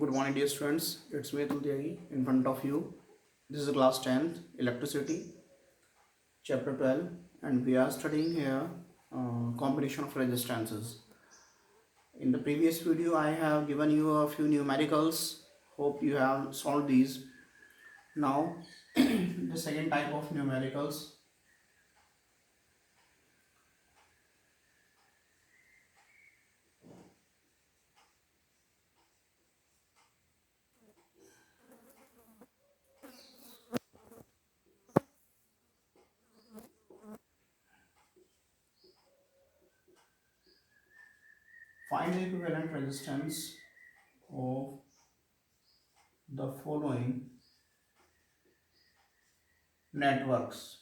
Good morning, dear students. It's me, Tyagi, in front of you. This is class 10th, Electricity, chapter 12, and we are studying here combination of resistances. In the previous video, I have given you a few numericals. Hope you have solved these. Now, the second type of numericals. Find the equivalent resistance of the following networks.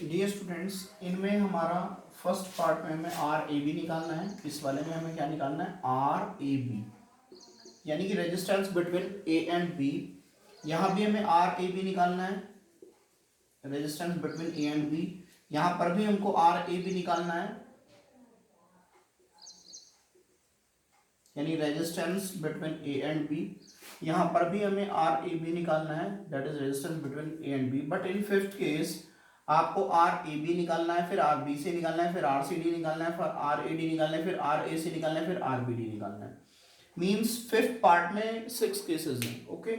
Dear students, इनमें हमारा first part में हमें R A B निकालना है, इस वाले में हमें क्या निकालना है, आर ए बी, यानी कि resistance between A and B. यहाँ भी हमें आर ए बी निकालना है, resistance between A and B. यहाँ पर भी हमको आर ए बी निकालना है, यानी resistance between A and B. यहाँ पर भी हमें आर ए बी निकालना है, that is resistance between A and B. But in fifth case आपको आर ए बी निकालना है, फिर आर बी से निकालना है, फिर आर सी डी निकालना है, फिर आर ए डी निकालना है, फिर आर ए सी निकालना है, फिर आर बी डी निकालना है। मीन्स फिफ्थ पार्ट में 6 केसेस हैं। Okay,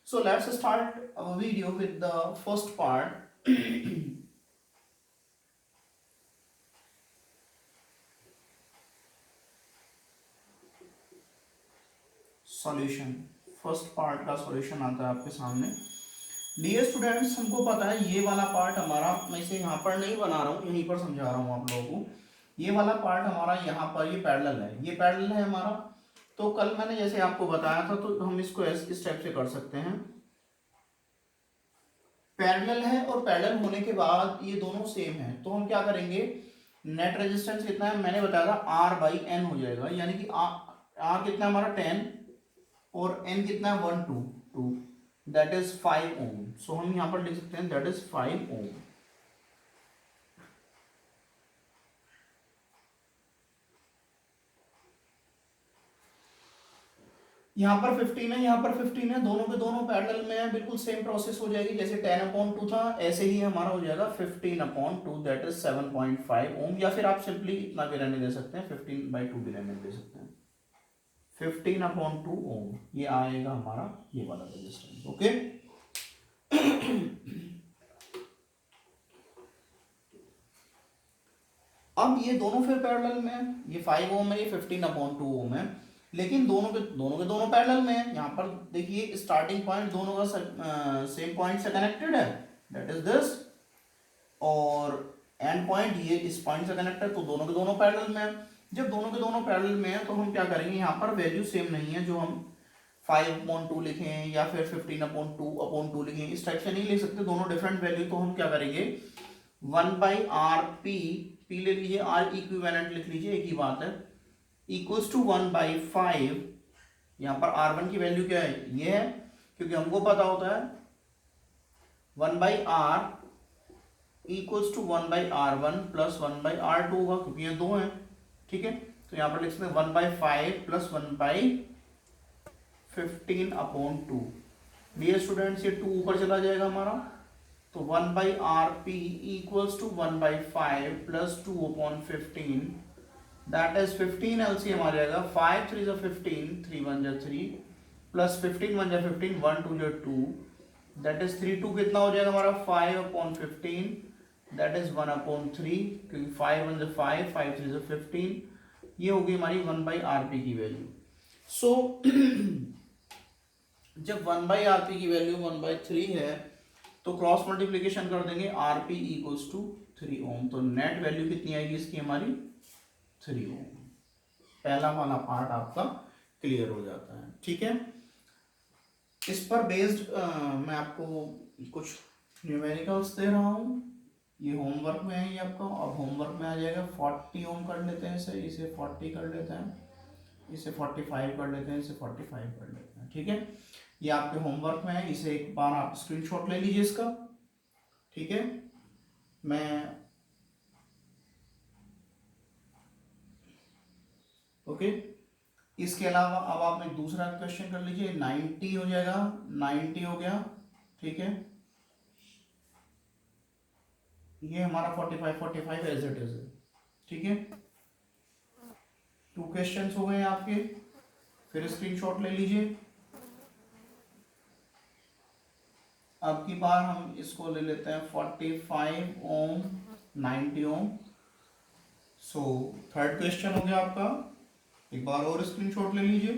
so let's start our video with the first part. Solution, first part का सॉल्यूशन आता है आपके सामने। डियर स्टूडेंट्स, हमको पता है ये वाला पार्ट हमारा, मैं इसे यहाँ पर नहीं बना रहा हूँ, यहीं पर समझा रहा हूँ आप लोगों को। ये वाला पार्ट हमारा यहाँ पर ये पैरेलल है, ये पैरेलल है हमारा। तो कल मैंने जैसे आपको बताया था, तो हम इसको इस टाइप से कर सकते हैं। पैरेलल है और पैरेलल होने के बाद ये दोनों सेम है, तो हम क्या करेंगे, नेट रेजिस्टेंस कितना है मैंने बताया था, आर बाई एन हो जाएगा। यानी कि आर कितना है हमारा 10 और एन कितना है 1 2 2, दैट इज 5 ओम। सो हम यहां पर लिख सकते हैं दैट इज 5 ओम। यहाँ पर 15 है, यहाँ पर 15 है, दोनों के दोनों पैरेलल में है, बिल्कुल सेम प्रोसेस हो जाएगी। जैसे 10/2 था, ऐसे ही हमारा हो जाएगा 15/2, दैट इज 7.5 ओम। या फिर आप सिंपली इतना भी रहने दे सकते हैं, 15/2 भी रहने दे सकते हैं, 15/2 ओम ये आएगा हमारा ये वाला रेजिस्टेंस। ओके, अब ये दोनों फिर पैरेलल में है, ये 5 ओम है, ये 15/2 ओम है, लेकिन दोनों के दोनों पैरेलल में है। यहाँ पर देखिए स्टार्टिंग पॉइंट दोनों का सेम पॉइंट से कनेक्टेड है, दैट इज दिस, और एंड पॉइंट ये इस पॉइंट से कनेक्टेड, तो दोनों के दोनों पैरेलल में है। जब दोनों के दोनों पैरेलल में है तो हम क्या करेंगे, यहाँ पर वैल्यू सेम नहीं है, जो हम 5/2 लिखें या फिर 15/2 लिखें, इस टाइप से नहीं लिख सकते, दोनों डिफरेंट वैल्यू। तो हम क्या करेंगे, 1/r p ले लीजिए, r इक्विवेलेंट लिख लीजिए, एक ही बात है, इक्वल्स टू 1/5। यहाँ पर r1 की वैल्यू क्या है, ये है, क्योंकि हमको पता होता है 1/r equals to 1/r1 plus 1/r2 होगा, क्योंकि ये दो है। ठीक है, तो यहाँ पर लिख सकते हैं 1/5 प्लस 1/15/2। डियर स्टूडेंट्स, ये 2 ऊपर चला जाएगा हमारा, तो 1/rp equals to 1/5 plus 2/15, that is 15 LCM आ जाएगा, 5 3 जा 15, 3 1 जा 3 प्लस 15 1 जा 15, 1 2 जा 2, दैट इज 3 2 कितना हो जाएगा हमारा 5/15, दैट इज 1/3, क्योंकि 5 1 जा 5, 5 3 जा 15, ये होगी हमारी 1/rp की वैल्यू। सो जब 1/rp की वैल्यू 1/3 है तो क्रॉस मल्टीप्लीकेशन कर देंगे, आरपी इक्वल्स टू 3 ओम, तो नेट वैल्यू कितनी आएगी इसकी हमारी 3 ओम। पहला वाला पार्ट आपका क्लियर हो जाता है। ठीक है, इस पर बेस्ड मैं आपको कुछ न्यूमेरिकल्स दे रहा हूँ, ये होमवर्क में है ये आपका। अब होमवर्क में आ जाएगा 40 ओम कर लेते हैं, इसे 40 कर लेते हैं, इसे 45 कर लेते हैं, इसे 45 कर लेते हैं। ठीक है, ये आपके होमवर्क में है, इसे एक बार आप स्क्रीनशॉट ले लीजिए इसका। ठीक है, मैं ओके, इसके अलावा अब आप एक दूसरा क्वेश्चन कर लीजिए, 90 हो जाएगा, 90 हो गया। ठीक है, ये हमारा 45 एज इट इज है। ठीक है, 2 क्वेश्चंस हो गए आपके, फिर स्क्रीनशॉट ले लीजिए। अब की बार हम इसको ले लेते हैं 45 ओम, 90 ओम। सो थर्ड क्वेश्चन हो गया आपका, एक बार और स्क्रीनशॉट ले लीजिए।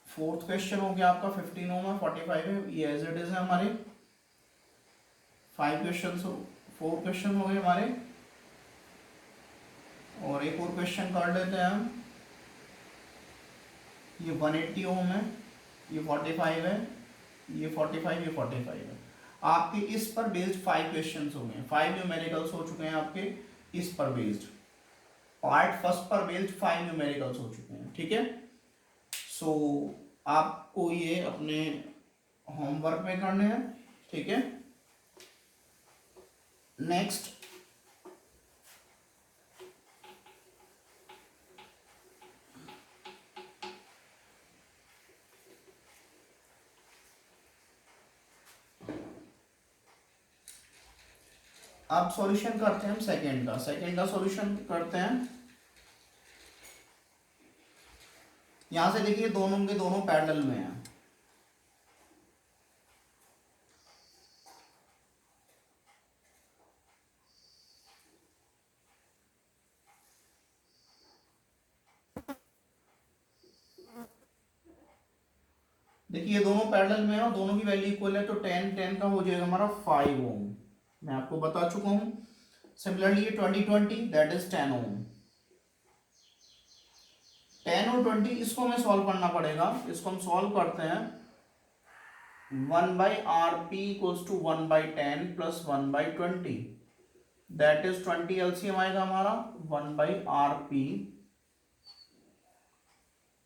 फोर्थ क्वेश्चन हो गया आपका, 15 ओम है, 45 है, ये एज इट इज है हमारे। 4 क्वेश्चन हो गए हमारे, और एक और क्वेश्चन कर लेते हैं हम, ये 180 ओम है, ये 45 है, ये 45, ये 45 है। आपके इस पर बेस्ड 5 क्वेश्चंस हो गए, 5 न्यूमेरिकल्स हो चुके हैं आपके इस पर बेस्ड। पार्ट फर्स्ट पर बेस्ड 5 न्यूमेरिकल्स हो चुके हैं, ठीक है। सो आपको ये अपने होमवर्क में करने हैं, ठीक है। नेक्स्ट अब सॉल्यूशन करते हैं हम सेकंड का सॉल्यूशन करते हैं। यहां से देखिए दोनों के दोनों पैरेलल में हैं, देखिए ये दोनों पैरेलल में है और दोनों की वैल्यू इक्वल है, तो 10 का हो जाएगा हमारा 5 ओम। मैं आपको बता चुका हूं। सिमिलरली ये 20 दैट इज 10 ओम। 10 और 20 इसको हमें सॉल्व करना पड़ेगा। इसको हम सॉल्व करते हैं। 1/RP equals to 1/10 plus 1/20 that is 20 LCM आएगा हमारा 1/RP।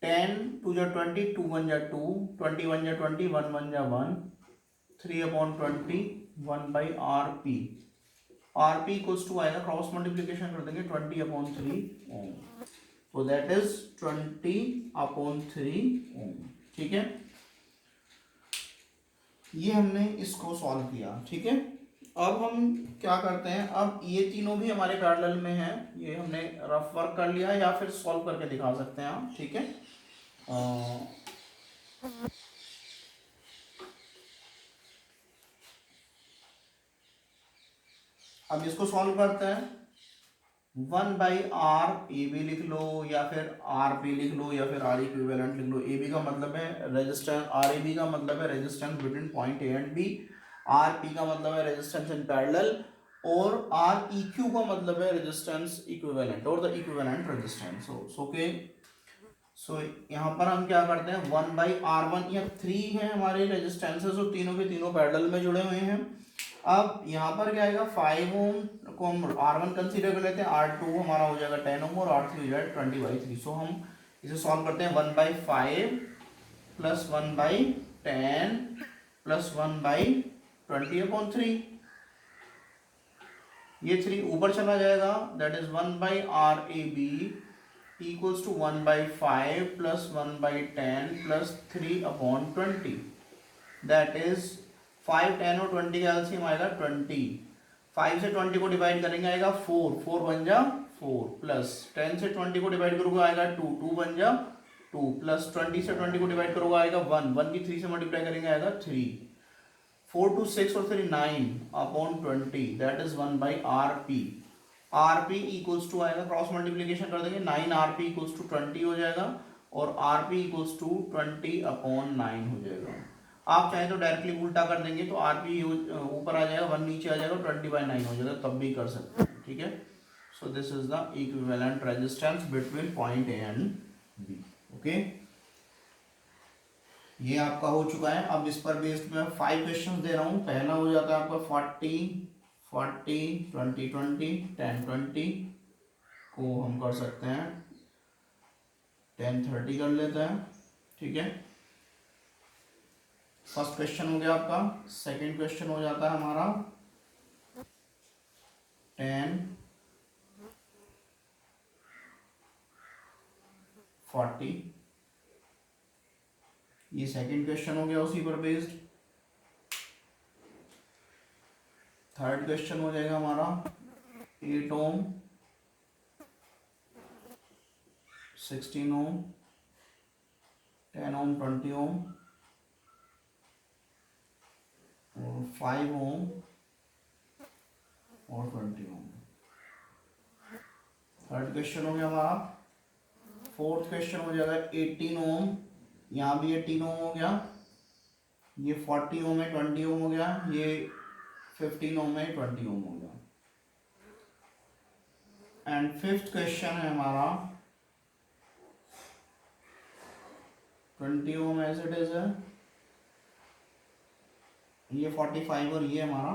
10 2 जा 20, 2 1 जा 2, 20 1 जा 20, 1 1 जा 1, 3/20 1/RP। RP इक्वल्स टू आएगा, क्रॉस मल्टीप्लीकेशन कर देंगे 20/3 ओम, तो दैट इज 20/3 ओम, ठीक है। ये हमने इसको सॉल्व किया, ठीक है। अब हम क्या करते हैं, अब ये तीनों भी हमारे पैरेलल में हैं, ये हमने रफ वर्क कर लिया या फिर सॉल्व करके दिखा सकते हैं आप, ठीक है। अब इसको सॉल्व करते हैं। 1/R ए बी लिख लो या फिर आर बी लिख लो या फिर आर इक्विवेलेंट लिख लो। ए बी का मतलब है रेजिस्टेंस, आर ए बी का मतलब है resistance between point A and B, R P का मतलब है रेजिस्टेंस इन पैरेलल, और आर ई क्यू का मतलब है रेजिस्टेंस इक्विवेलेंट और the equivalent resistance. Okay, so यहाँ पर हम क्या करते हैं, 1/R1, यह 3 है हमारे रेजिस्टेंसेस और तीनों के तीनों पैरेलल में जुड़े हुए हैं। अब यहाँ पर क्या आएगा, 5 ओम को हम R1 कंसीडर कर लेते हैं, R2 हमारा हो जाएगा 10 ओम और R3 हो जाएगा 20/3। सो हम इसे सॉल्व करते हैं। 1/5 प्लस 1/10 प्लस 1/20/3, ये 3 ऊपर चला जाएगा, that is 1/RAB equals to 1/5 plus 1/10 plus 3/20, that is 5 10 और 20 का एलसीएम आएगा 20। 5 से 20 को डिवाइड करेंगे आएगा 4, 4 बन जा 4, प्लस 10 से 20 को डिवाइड करोगे आएगा 2, 2 बन जा 2, प्लस 20 से 20 को डिवाइड करोगे आएगा 1, 1 की 3 से मल्टीप्लाई करेंगे आएगा 3, 4 2 6 और 3 9/20, that is 1/RP। RP equals to आएगा, क्रॉस मल्टीप्लीकेशन कर देंगे, 9RP इक्वल्स टू 20 हो जाएगा और RP इक्वल्स टू 20/9 हो जाएगा। आप चाहे तो डायरेक्टली उल्टा कर देंगे तो RP ऊपर आ जाएगा, 1 नीचे आ जाएगा, 20/9 हो जाएगा, तब भी कर सकते हैं, ठीक है। So this is the equivalent resistance between point A and B. Okay, ये आपका हो चुका है। अब इस पर बेस्ड मैं 5 क्वेश्चंस दे रहा हूँ। पहला हो जाता है आपका 40 40 20 20 10 20 को हम कर सकते हैं 10 30 कर लेते हैं, ठीक है। फर्स्ट क्वेश्चन हो गया आपका। सेकंड क्वेश्चन हो जाता है हमारा 10 40, ये सेकंड क्वेश्चन हो गया उसी पर बेस्ड। थर्ड क्वेश्चन हो जाएगा हमारा 8 ओम 16 ओम 10 ओम 20 ओम और 5 ओम और 20 ओम। थर्ड क्वेश्चन हो गया हमारा। फोर्थ क्वेश्चन हो जाएगा 18 ओम, यहाँ भी 18 ओम हो गया, ये 40 ओम है 20 ओम हो गया, ये 15 ओम है 20 ओम हो गया। एंड फिफ्थ क्वेश्चन है हमारा 20 ओम एज इट इज है, ये 45 और ये हमारा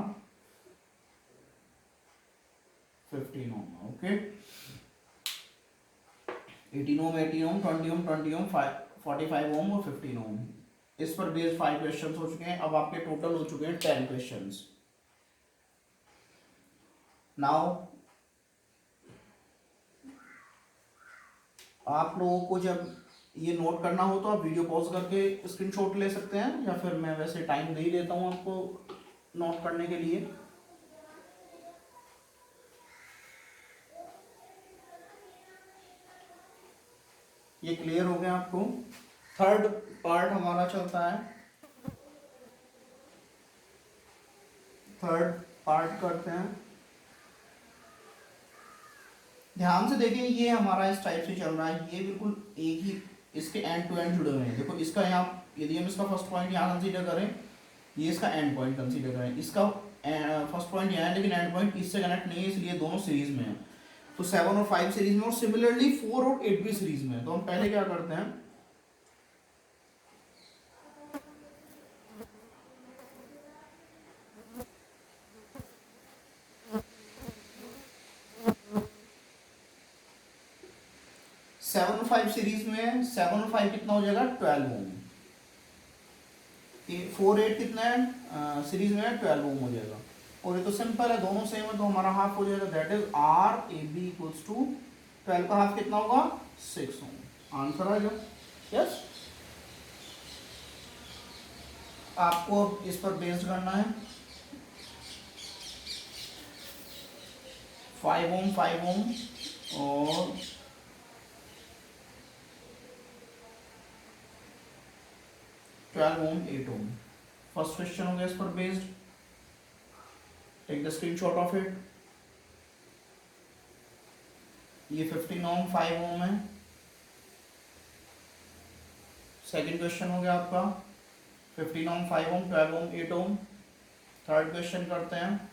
15 ओम। ओके, 18 ओम 18 ओम 20 ओम 20 ओम 45 ओम और 15 ओम। इस पर बेस्ड 5 क्वेश्चंस हो चुके हैं। अब आपके टोटल हो चुके हैं 10 क्वेश्चंस। नाउ आप लोगों को जब ये नोट करना हो तो आप वीडियो पॉज करके स्क्रीनशॉट ले सकते हैं, या फिर मैं वैसे टाइम दे ही देता हूँ आपको नोट करने के लिए। ये क्लियर हो गया आपको? थर्ड पार्ट हमारा चलता है, थर्ड पार्ट करते हैं। ध्यान से देखें, ये हमारा इस टाइप से चल रहा है, ये बिल्कुल एक ही, इसके एंड टू एंड जुड़े हुए हैं। देखो इसका यहाँ, यदि हम इसका फर्स्ट पॉइंट यहाँ कंसीडर करें, ये इसका एंड पॉइंट कंसीडर करें, इसका फर्स्ट पॉइंट यहाँ है लेकिन एंड पॉइंट इससे कनेक्ट नहीं है, इसलिए दोनों सीरीज में है। तो 7 और 5 सीरीज में, और सिमिलरली 4 और 8 भी सीरीज में है। तो हम पहले क्या करते हैं, सेवन और 5 सीरीज में 7 और 5 कितना हो जाएगा 12 ओम, 4 8 कितना है सीरीज में 12 ओम हो जाएगा। और ये तो सिंपल है, दोनों सेम है तो हमारा हाफ हो जाएगा, that is R A B equals to 12 का हाफ कितना होगा 6 ओम। आंसर आ जाओ। यस, आपको इस पर बेस्ड करना है 5 ओम 5 ओम और 12 ओम 8 ओम। फर्स्ट क्वेश्चन हो गया इस पर based, take the screenshot of it. ये 15 ओम 5 ओम है। सेकंड क्वेश्चन हो गया आपका 15 ओम 5 ओम 12 ओम 8 ओम। थर्ड क्वेश्चन करते हैं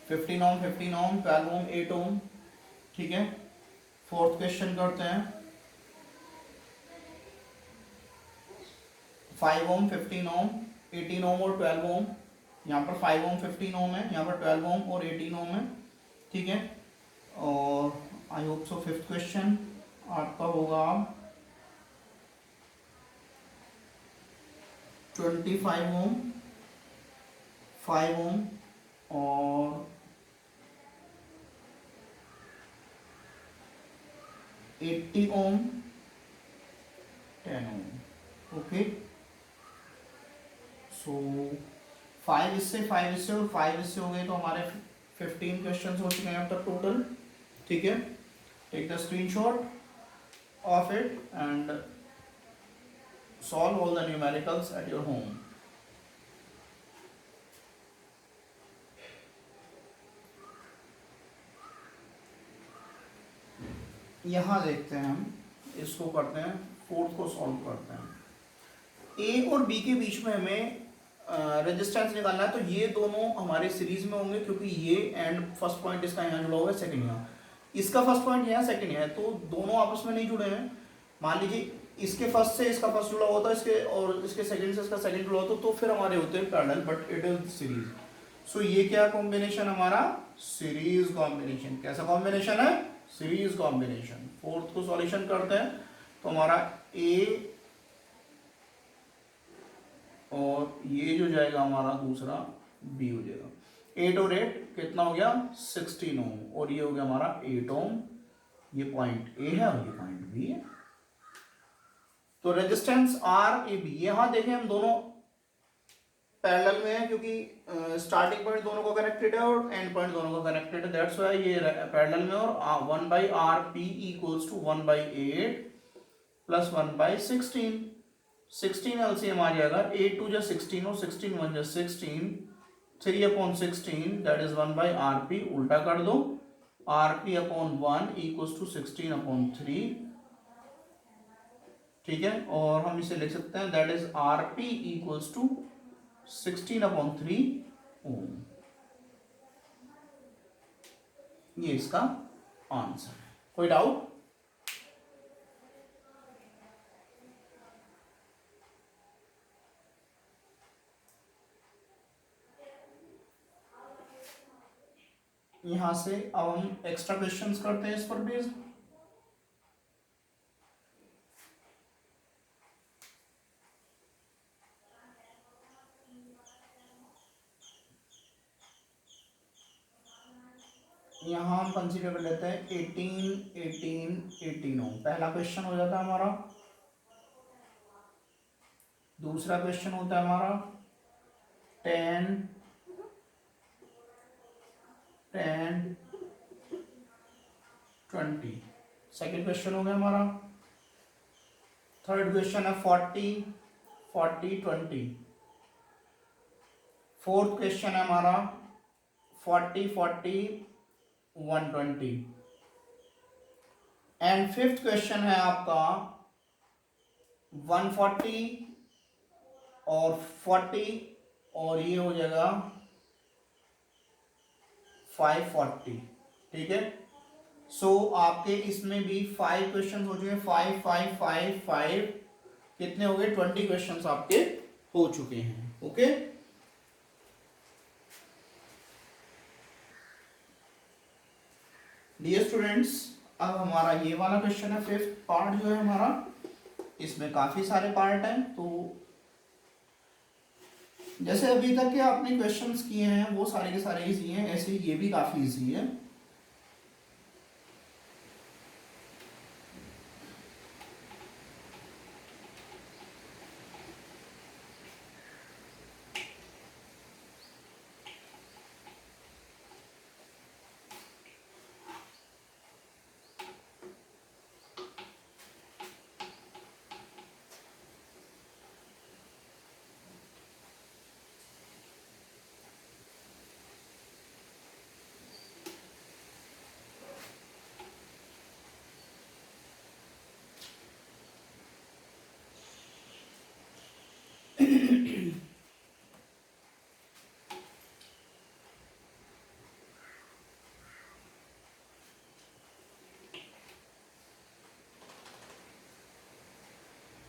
15 ओम 12 ओम 8 ओम। ठीक है, फोर्थ क्वेश्चन करते हैं 5 ओम 15 ओम 18 ओम और 12 ओम। यहाँ पर 5 ओम 15 ओम है, यहाँ पर 12 ओम और 18 ओम है। ठीक है, और I hope so fifth question आपका होगा 25 ओम 5 ओम और 80 ओम 10 ओम। ओके, सो 5 इससे और 5 इससे हो गए, तो हमारे 15 क्वेश्चंस हो चुके हैं अब तक टोटल। ठीक है, take the screenshot of it and solve all the numericals at your home. यहाँ देखते हैं, हम इसको करते हैं, फोर्थ को सॉल्व करते हैं। ए और बी के बीच में हमें रेजिस्टेंस निकालना है, तो ये दोनों हमारे सीरीज में होंगे क्योंकि ये एंड फर्स्ट पॉइंट इसका यहाँ जुड़ा हुआ है, सेकंड यहाँ, इसका फर्स्ट पॉइंट यहाँ, सेकंड यहाँ है, तो दोनों आपस में नहीं जुड़े हैं। मान लीजिए इसके फर्स्ट से इसका फर्स्ट जुड़ा होता है, इसके और इसके सेकंड से इसका सेकंड जुड़ा होता है, तो फिर हमारे होते हैं parallel, but it is series. So ये क्या कॉम्बिनेशन हमारा सीरीज कॉम्बिनेशन। कैसा कॉम्बिनेशन है? Series combination. फोर्थ को सॉल्यूशन करते हैं तो हमारा ए और ये जो जाएगा हमारा दूसरा बी हो जाएगा। 8 और 8 कितना हो गया 16 ओम, और ये हो गया हमारा 8 ओम। ये पॉइंट ए है और ये पॉइंट बी है। तो रेजिस्टेंस आर ए बी, यहां देखें हम दोनों पैरेलल में है क्योंकि स्टार्टिंग पॉइंट दोनों को कनेक्टेड है और एंड पॉइंट दोनों को कनेक्टेड है, दैट्स व्हाई ये पैरेलल में। और 1 by R P equals to 1 by 8 plus 1 by 16। 16 LCM आ जाएगा, 8 टू जा 16 और 16 1 जा 16, 3 upon 16 that is 1 by R P. उल्टा कर दो, R P upon 1 equals to 16 upon 3। ठीक है, और हम इसे लिख सकते हैं that is R P equals to 16 upon 3 ohm. ये इसका आंसर है। कोई डाउट? यहाँ से अब हम एक्स्ट्रा क्वेश्चंस करते हैं इस पर बेस्ड। यहाँ हम कंसीडर कर लेते हैं 18 18 18 ओम। पहला क्वेश्चन हो जाता है हमारा। दूसरा क्वेश्चन होता है हमारा 10 10 20। सेकेंड क्वेश्चन हो गया हमारा। थर्ड क्वेश्चन है 40 40 20। फोर्थ क्वेश्चन है हमारा 40 40 120। एंड फिफ्थ क्वेश्चन है आपका 140 और 40 और ये हो जाएगा 540। ठीक है। सो आपके इसमें भी 5 क्वेश्चन हो चुके हैं। 5 5 5 5 कितने हो गए? 20 क्वेश्चन आपके हो चुके हैं। ओके। डियर स्टूडेंट्स, अब हमारा ये वाला क्वेश्चन है, फिफ्थ पार्ट जो है हमारा, इसमें काफी सारे पार्ट हैं। तो जैसे अभी तक के आपने क्वेश्चंस किए हैं वो सारे के सारे इजी हैं, ऐसे ही ये भी काफी इजी है।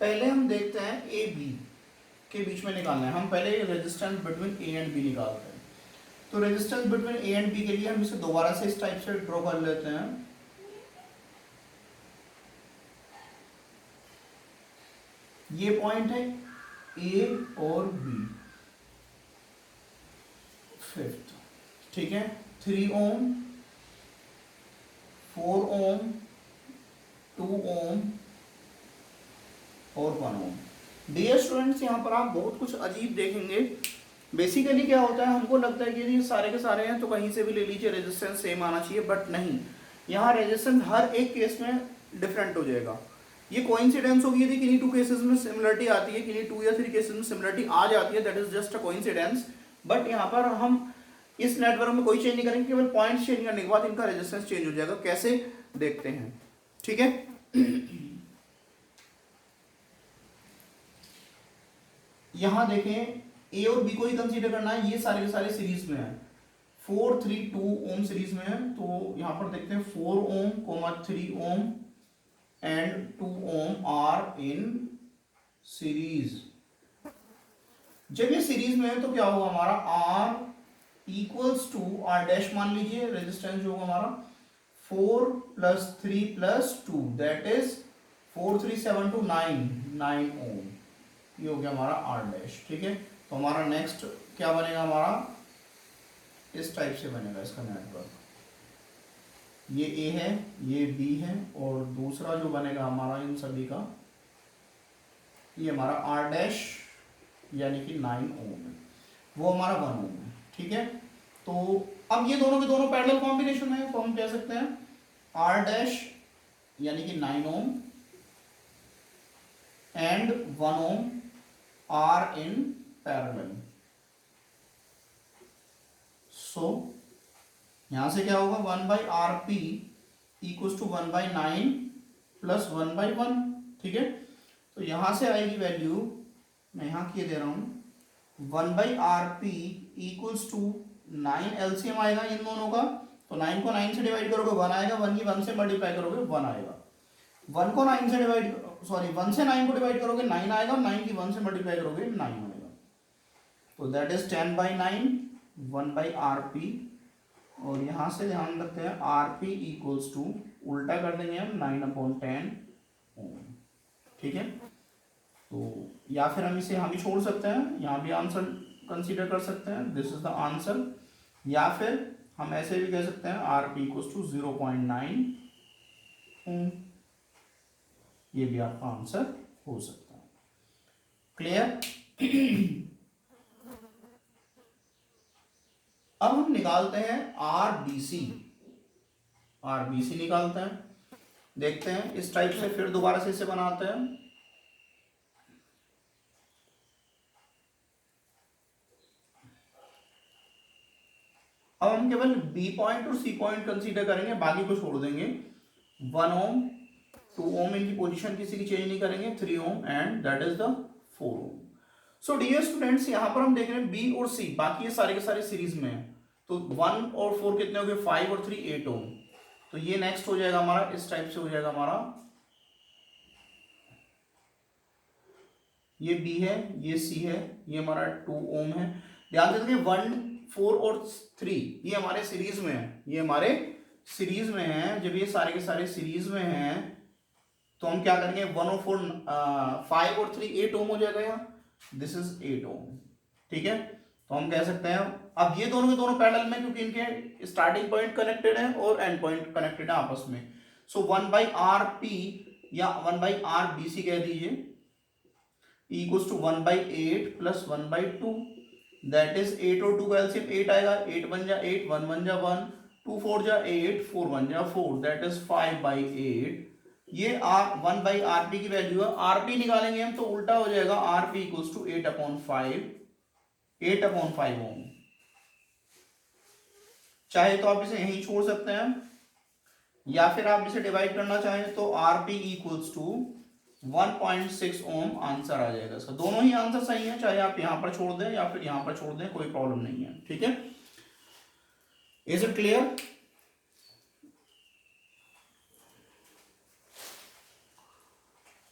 पहले हम देखते हैं ए बी के बीच में निकालना है। हम पहले resistance between A and B निकालते हैं। तो resistance between A and B के लिए हम इसे दोबारा से इस टाइप से ड्रॉ कर लेते हैं। ये पॉइंट है ए और बी, फिफ्थ। ठीक है। 3 ओम, 4 ओम, 2 ओम और 1 ओम। डियर स्टूडेंट्स, यहाँ पर आप बहुत कुछ अजीब देखेंगे। बेसिकली क्या होता है, हमको लगता है कि ये सारे के सारे हैं तो कहीं से भी ले लीजिए, रेजिस्टेंस सेम आना चाहिए, बट नहीं। यहाँ रेजिस्टेंस हर एक केस में डिफरेंट हो जाएगा। ये कोइंसिडेंस होगी, यदि किन्हीं 2 केसेस में सिमिलरिटी आती है, किन्हीं 2 या 3 केसेस में सिमिलरिटी आ जाती है, that is just a coincidence. But यहाँ पर हम इस नेटवर्क में कोई चेंज नहीं करेंगे, केवल पॉइंट चेंज करने के बाद इनका रेजिस्टेंस चेंज हो जाएगा। कैसे देखते हैं। ठीक है। यहां देखें, ए और बी को ही कंसीडर करना है। ये सारे के सारे सीरीज में है, 4 3 2 ओम सीरीज में है। तो यहां पर देखते हैं 4 ohm 3 ohm and 2 ohm are in series. जब ये सीरीज में है तो क्या होगा हमारा, R equals to R dash मान लीजिए। रेजिस्टेंस जो होगा हमारा 4 + 3 + 2, दैट इज 4 3 7 2 9 ओम। ये हो गया हमारा आर डैश। ठीक है। तो हमारा नेक्स्ट क्या बनेगा, हमारा इस टाइप से बनेगा इसका नेटवर्क। ये ए है, ये बी है, और दूसरा जो बनेगा हमारा इन सभी का, ये हमारा आर डैश यानी कि 9 ओम है, वो हमारा 1 ओम है। ठीक है। तो अब ये दोनों के दोनों पैरेलल कॉम्बिनेशन है, तो हम कह सकते हैं आर डैश यानी कि 9 ohm and 1 ohm are in parallel. So यहां से क्या होगा, 1/RP इक्वल्स टू 1/9 + 1/1। ठीक है। तो यहां से आएगी वैल्यू, मैं यहां किए दे रहा हूं, 1/RP इक्वल्स टू 9 एलसीएम आएगा इन दोनों का। तो 9 को 9 से डिवाइड करोगे 1 आएगा, 1 की 1 से मल्टीप्लाई करोगे 1 आएगा। 1 को 9 से डिवाइड, सॉरी 1 से 9 को डिवाइड करोगे 9 आएगा, 9 की 1 से मल्टीप्लाई करोगे 9 आएगा। तो दैट इज 10/9 1/RP और यहाँ से ध्यान रखते हैं आर पी इक्वल्स टू, उल्टा कर देंगे हम 9/10 ओम। ठीक है, तो या फिर हम इसे हम ही छोड़ सकते हैं, यहाँ भी आंसर कंसीडर कर सकते हैं, दिस इज द आंसर। या फिर हम ऐसे भी कह सकते हैं आर पी इक्वल्स टू 0.9 ओम, ये भी आपका आंसर हो सकता है। क्लियर? अब हम निकालते हैं आरबीसी। आरबीसी निकालते हैं, देखते हैं इस टाइप से, फिर दोबारा से इसे बनाते हैं। अब हम केवल बी पॉइंट और सी पॉइंट कंसीडर करेंगे, बाकी को छोड़ देंगे। 1 ओम, 2 ओम, इनकी पोजीशन किसी की चेंज नहीं करेंगे, 3 ohm and that is the 4 ohm. So dear students, यहां पर हम देख रहे हैं बी और सी, बाकी ये सारे के सारे सीरीज में है। तो 1 और 4 कितने हो गए, 5 और 3 8 ओम। तो ये नेक्स्ट हो जाएगा हमारा, इस टाइप से हो जाएगा हमारा, ये बी है, ये सी है, ये हमारा 2 ओम है। ध्यान से देखिए 1 4 और 3 ये हमारे सीरीज में है, ये हमारे सीरीज में है। जब ये सारे के सारे सीरीज में हैं तो हम क्या करेंगे, 1 और 4 5 और 3 8 ओम हो जाएगा यहाँ, दिस इज 8 ओम। ठीक है, तो हम कह सकते हैं अब ये दोनों के दोनों पैरेलल में, क्योंकि इनके स्टार्टिंग पॉइंट कनेक्टेड है और एंड पॉइंट कनेक्टेड है आपस में। सो 1/RP या 1/RBC कह दीजिए equals to 1/8 plus 1/2, that is 8 और 2 का एलसीएम 8 आएगा, 8 1 जा 8, 1 1 जा 1, 2 4 जा 8, 4 1 जा 4, दैट इज 5/8। ये 1/RP की वैल्यू है। RP निकालेंगे हम तो उल्टा हो जाएगा, RP इक्वल्स टू 8/5, 8/5 ओम। चाहे तो आप इसे यहीं छोड़ सकते हैं, या फिर आप इसे डिवाइड करना चाहें तो RP equals to 1.6 ohm answer आ जाएगा इसका। दोनों ही आंसर सही है, चाहे आप यहां पर छोड़ दें या फिर यहां पर छोड़ दें, कोई प्रॉब्लम नहीं है। ठीक है, इज इट क्लियर?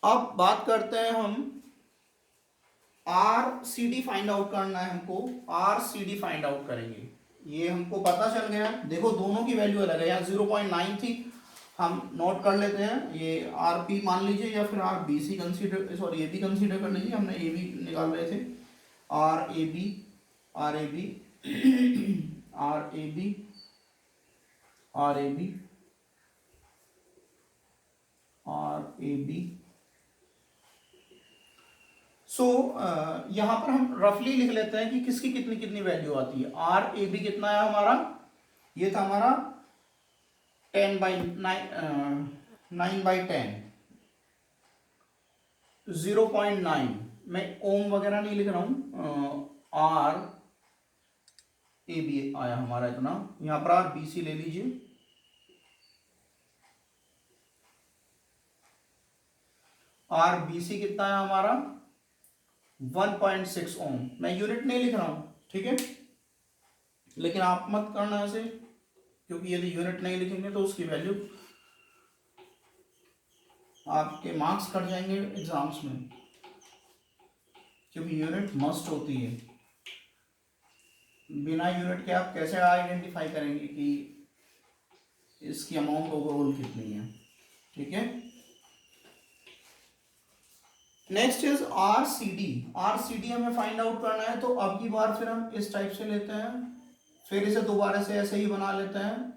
अब बात करते हैं हम RCD फाइंड आउट करना है हमको, RCD फाइंड आउट करेंगे। ये हमको पता चल गया, देखो दोनों की वैल्यू अलग है, यहाँ 0.9 थी, हम नोट कर लेते हैं, ये RP मान लीजिए या फिर RBC consider, sorry AB consider कर लीजिए, हमने AB निकाल रहे थे, RAB RAB RAB RAB RAB। सो यहां पर हम रफली लिख लेते हैं कि किसकी कितनी कितनी वैल्यू आती है। RAB कितना है हमारा, ये था हमारा 9/10, 0.9, मैं ओम वगैरह नहीं लिख रहा हूं, RAB आया हमारा इतना। यहां पर RBC ले लीजिए, RBC कितना है हमारा 1.6 ओम। मैं यूनिट नहीं लिख रहा हूं, ठीक है, लेकिन आप मत करना ऐसे, क्योंकि यदि यूनिट नहीं लिखेंगे तो उसकी वैल्यू, आपके मार्क्स कट जाएंगे एग्जाम्स में, क्योंकि यूनिट मस्ट होती है। बिना यूनिट के आप कैसे आइडेंटिफाई करेंगे कि इसकी अमाउंट ओवरऑल कितनी है। ठीक है, नेक्स्ट इज RCD। RCD हमें फाइंड आउट करना है, तो अब की बार फिर हम इस टाइप से लेते हैं, फिर इसे दोबारा से ऐसे ही बना लेते हैं।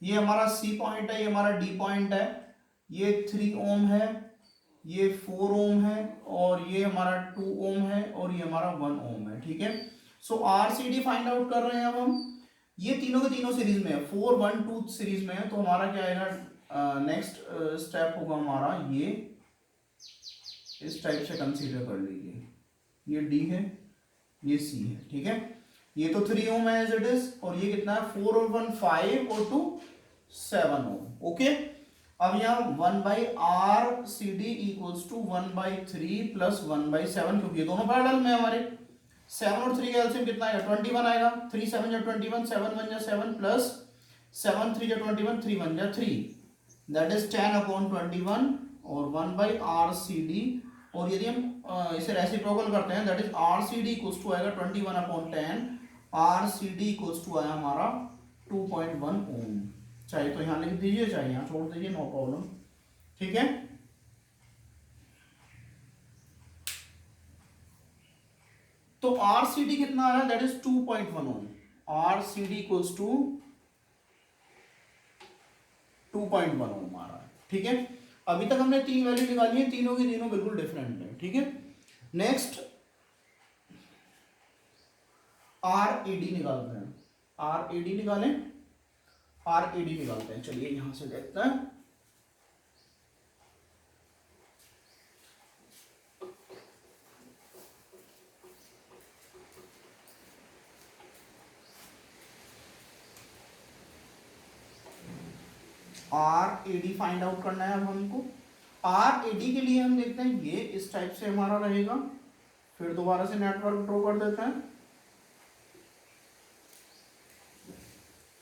ये हमारा C पॉइंट है, ये हमारा D पॉइंट है, ये 3 ओम है, ये 4 ओम है, और ये हमारा 2 ओम है, और ये हमारा 1 ओम है। ठीक है, सो RCD फाइंड आउट कर रहे हैं अब हम। ये तीनों के तीनों सीरीज में है, 4 1 2 सीरीज में है, तो हमारा क्या आएगा, नेक्स्ट स्टेप होगा हमारा, ये इस टाइप से कंसीडर कर लीजिए, ये D है, ये C है। ठीक है, ये तो 3 ओम है एज इट इज, और ये कितना है 4 और 1 5 और 2 7 ओम। ओके, अब यहाँ 1/RCD इक्वल्स टू 1/3 प्लस 1/7, क्योंकि ये दोनों पैरेलल में हमारे। 7 और 3 का एलसीएम कितना आएगा, 21 आएगा, 3 7 जा 21, 7 1 जा 7 प्लस 7 3 जा 21, 3 1 जा 3, दैट इज 10/21, और 1/RCD और यदि हम इसे रेसिप्रोकल करते हैं that is R C D equals to आएगा 21/10, R C D equals to आया हमारा 2.1 ओम। चाहे तो यहाँ लिख दीजिए चाहे यहाँ छोड़ दीजिए, नो प्रॉब्लम, ठीक है। तो आर सी डी कितना आ रहा है that is 2.1 ohm, R C D equals to 2.1 ohm आ रहा है, ठीक है। अभी तक हमने 3 वैल्यू निकाली है, तीनों की तीनों बिल्कुल डिफरेंट है, ठीक है। नेक्स्ट आर ए डी निकालते हैं, आर ए डी निकालें, आर ए डी निकालते हैं। चलिए यहां से देखते हैं। R A D find out करना है अब हमको। आर ए डी के लिए हम देखते हैं ये इस टाइप से हमारा रहेगा, फिर दोबारा से नेटवर्क ड्रॉ कर देते हैं।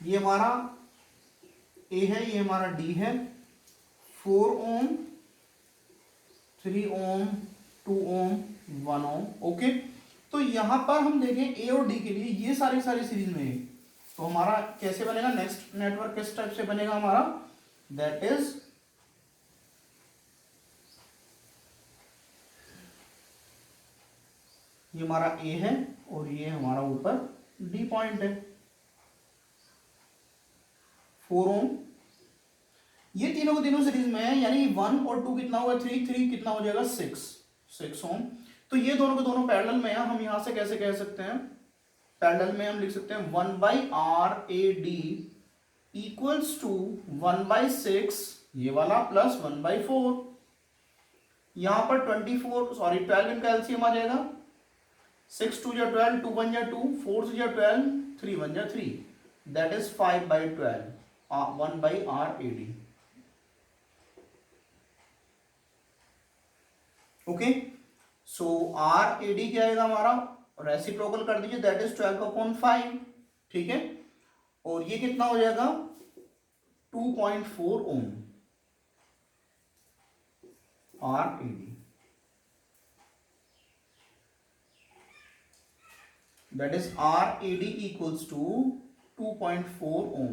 ये हमारा ए है, ये हमारा डी है, 4 ओम, 3 ओम, 2 ओम, 1 ओम, ओके। तो यहां पर हम देखें ए और डी के लिए ये सारी सीरीज में है, तो हमारा कैसे बनेगा, नेक्स्ट नेटवर्क किस टाइप से बनेगा हमारा, दैट इज ये हमारा ए है और ये हमारा ऊपर डी पॉइंट है, 4 ओम। ये तीनों को तीनों सीरीज में है, यानी 1 और 2 कितना होगा 3, 3 कितना हो जाएगा 6 ओम। तो ये दोनों के दोनों पैरेलल में है। हम यहां से कैसे कह सकते हैं, पैरेलल में हम लिख सकते हैं 1/RAD इक्वल्स टू 1/6 ये वाला प्लस 1/4। यहां पर 12 इनका एलसीएम आ जाएगा, 6 2 जा 12, 2 1 जा 2, 4 2 जा 12, 3 1 जा 3, that is 5/12, 1/RAD, okay. So RAD क्या आएगा हमारा, रेसिप्रोकल कर दीजिए, दैट इज 12/5, ठीक है। और ये कितना हो जाएगा 2.4 ohm RAD, that is RAD equals to 2.4 ohm.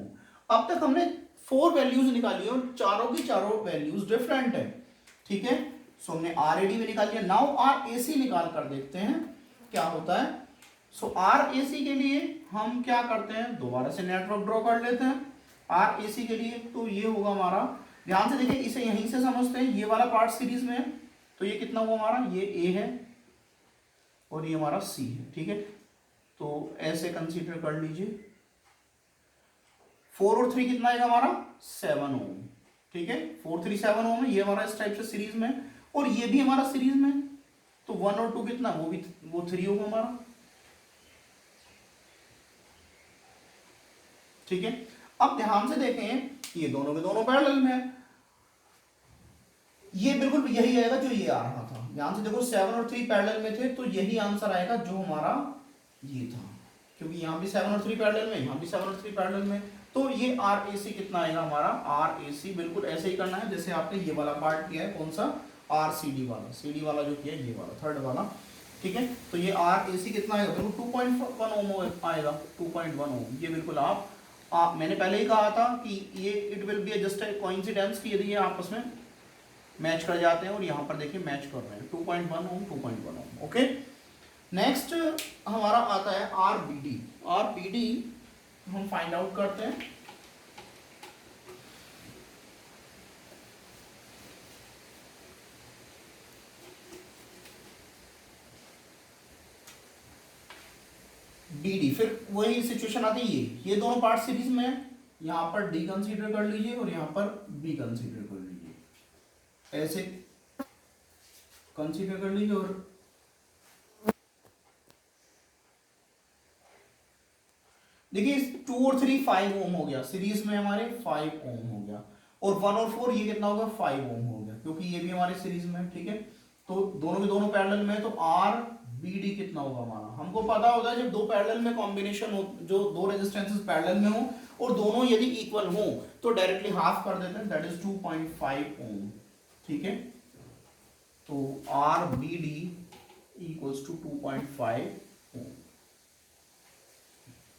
अब तक हमने 4 वैल्यूज निकाली और चारों की चारों वैल्यूज डिफरेंट है, ठीक है। सो हमने RAD भी निकाल लिया। नाउ RAC निकाल कर देखते हैं क्या होता है। सो RAC के लिए हम क्या करते हैं, दोबारा से नेटवर्क ड्रॉ कर लेते हैं। RAC के लिए तो ये होगा हमारा, ध्यान से देखिए, इसे यहीं से समझते हैं, ये वाला पार्ट सीरीज में है, तो ये कितना हुआ हमारा, ये A है और ये हमारा C है, ठीक है। तो ऐसे कंसीडर कर लीजिए, 4 और 3 कितना आएगा हमारा 7 ओम, ठीक है। 4 3 7 ओम है, ये हमारा इस टाइप से सीरीज में, और ये भी हमारा सीरीज में, तो 1 और 2 कितना, वो 3 होगा हमारा, ठीक है। अब ध्यान से देखें, ये दोनों के दोनों पैरेलल में है, ये बिल्कुल यही आएगा जो ये आ रहा था। ध्यान से देखो 7 और 3 पैरेलल में थे, तो यही आंसर आएगा जो हमारा ये था, क्योंकि यहां भी 7 और 3 पैरेलल में, यहां भी 7 और 3 पैरेलल में, तो ये RAC कितना आएगा हमारा, RAC बिल्कुल ऐसे ही करना है जैसे आपने ये वाला पार्ट किया है, कौन सा, RCD वाला, CD वाला जो किया है, ये वाला थर्ड वाला, ठीक है। तो ये RAC कितना आएगा, बिल्कुल 2.1 ओम आएगा, 2.1 ओम। ये बिल्कुल आप मैंने पहले ही कहा था कि ये it will be just a coincidence की यदि ये आपस में मैच कर जाते हैं, और यहाँ पर देखिए मैच कर रहे हैं, 2.1 ओम 2.1 ओम, ओके। नेक्स्ट हमारा आता है RBD। RBD हम फाइंड आउट करते हैं। DD, फिर वही सिचुएशन आती है, ये दोनों पार्ट सीरीज में है, यहां पर D कंसीडर कर लीजिए और यहां पर B कंसीडर कर लीजिए, ऐसे कंसीडर कर लीजिए। और देखिए 2 और 3 5 ओम हो गया, सीरीज में हमारे 5 ओम हो गया, और 1 और 4 ये कितना होगा 5 ओम हो गया, क्योंकि ये भी हमारे सीरीज में है, ठीक है। तो दोनों के दोनों पैरेलल में, तो RBD कितना होगा हमारा, हमको पता होता है जब दो पैरेलल में कॉम्बिनेशन हो, जो दो रेजिस्टेंसेस पैरेलल में हो और दोनों यदि इक्वल हो, तो डायरेक्टली हाफ कर देते हैं, दैट इज 2.5 ओम, ठीक है। तो R B D equals to 2.5 ohm.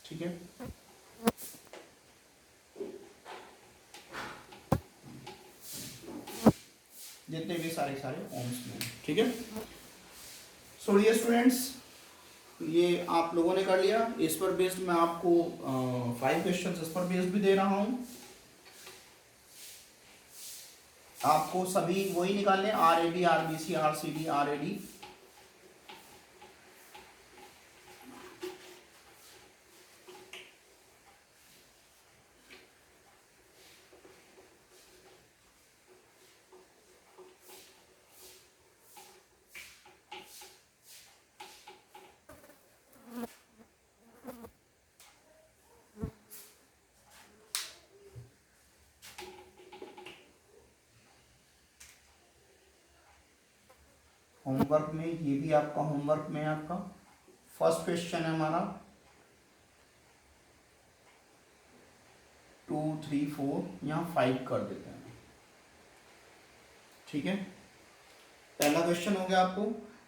ठीक है, जितने भी सारे ओम्स में। ठीक है, सो डियर स्टूडेंट्स, ये आप लोगों ने कर लिया। इस पर बेस्ड मैं आपको 5 क्वेश्चन इस पर बेस्ड भी दे रहा हूं। आपको सभी वही निकालने, R A D, R B C, R C D, R A D. Homework में ये भी आपका होमवर्क में आपका फर्स्ट क्वेश्चन है हमारा 2, 3, 4, यहाँ 5 कर देते हैं। ठीक है, पहला क्वेश्चन हो गया आपको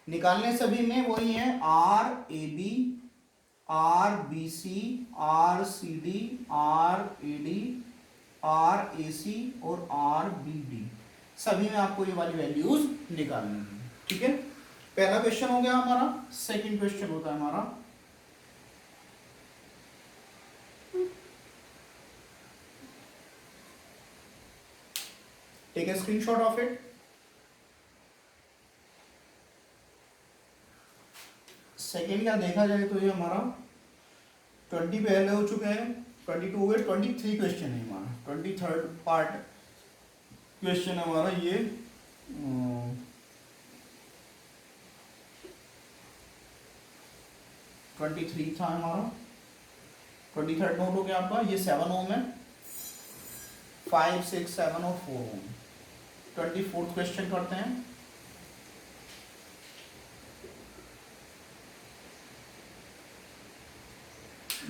निकालने, सभी में वही है, R A B, R B C, R C D, R A D, R A C और आर बी डी, सभी में आपको ये वाली वैल्यूज निकालनी है। ठीक है, पहला क्वेश्चन हो गया हमारा। सेकंड क्वेश्चन होता है हमारा take a screenshot of it. Second का देखा जाए तो ये हमारा 20 पहले हो चुके हैं, 22 हो गए, 23 क्वेश्चन है हमारा, 23rd पार्ट क्वेश्चन है हमारा ये। 23 था हमारा, 23rd नोट हो गया आपका। ये 7 ओम है, 5, 6, 7 और 4 ओम। 24th क्वेश्चन करते हैं।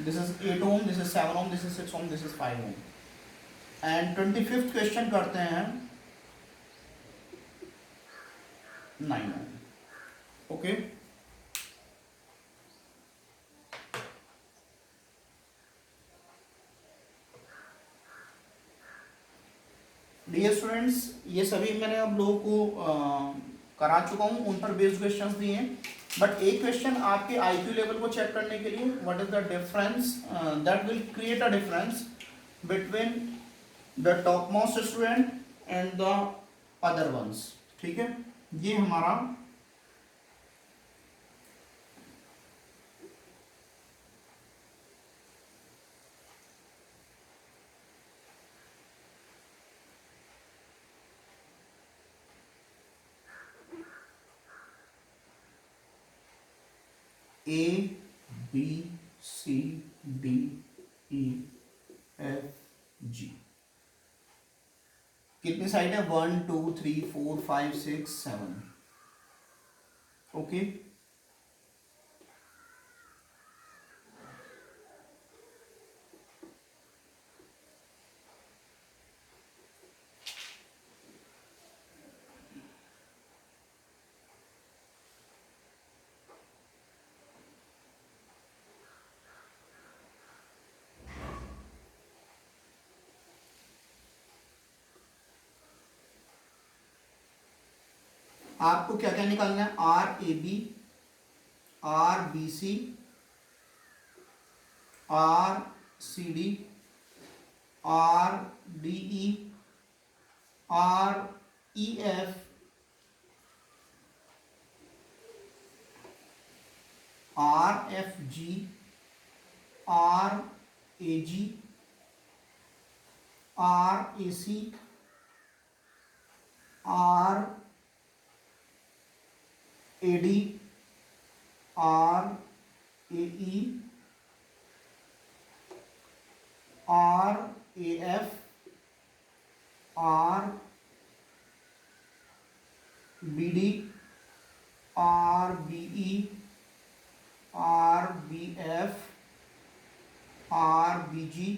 This is 8 ohm, this is 7 ohm, this is 6 ohm, this is 5 ohm. And 25th question करते हैं 9 ohm. Okay. डियर स्टूडेंट्स, ये सभी मैंने आप लोगों को करा चुका हूँ, उन पर बेस्ड क्वेश्चंस दिए हैं। बट एक क्वेश्चन आपके आईक्यू लेवल को चेक करने के लिए, what is the difference that will create a difference between the top most student and the other ones. ठीक है, ये हमारा A B C D E F G, कितनी साइड है, 1, 2, 3, 4, 5, 6, 7। ओके, आपको क्या क्या निकालना है, R A B, R B C, R C D, R D E, R E F, R F G, R A G, R A C, R A D, R A E, R A F, R B D, R B E, R B F, R B G,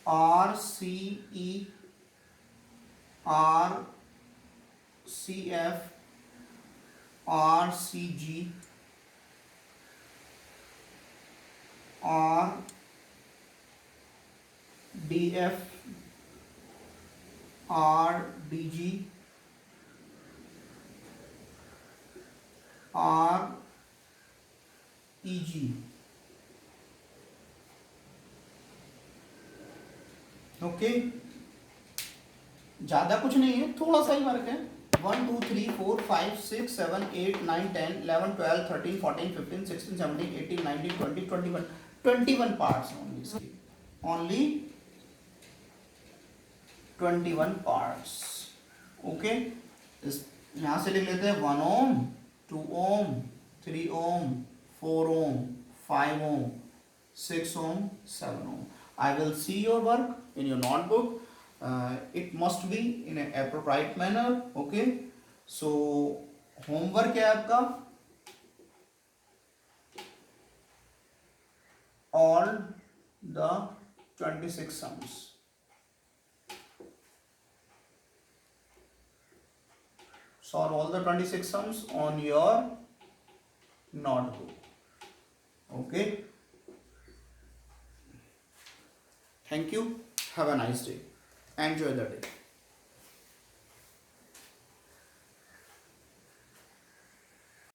R C E, RCF, RCG, RDF, RDG, REG. Okay, ज्यादा कुछ नहीं है, थोड़ा सा ही work है। 1 2 3 4 5 6 7 8 9 10 11 12 13 14 15 16 17 18 19 20 21 21 parts only इसकी, only 21 parts. Okay, इस यहां से लिख लेते हैं 1 ओम, 2 ओम, 3 ओम, 4 ओम, 5 ohm, 6 ohm, 7 ohm. I will see your work in your notebook. It must be in an appropriate manner. Okay. So homework है आपका all the 26 sums. Solve all the 26 sums on your notebook. Okay. Thank you. Have a nice day. Enjoy the day.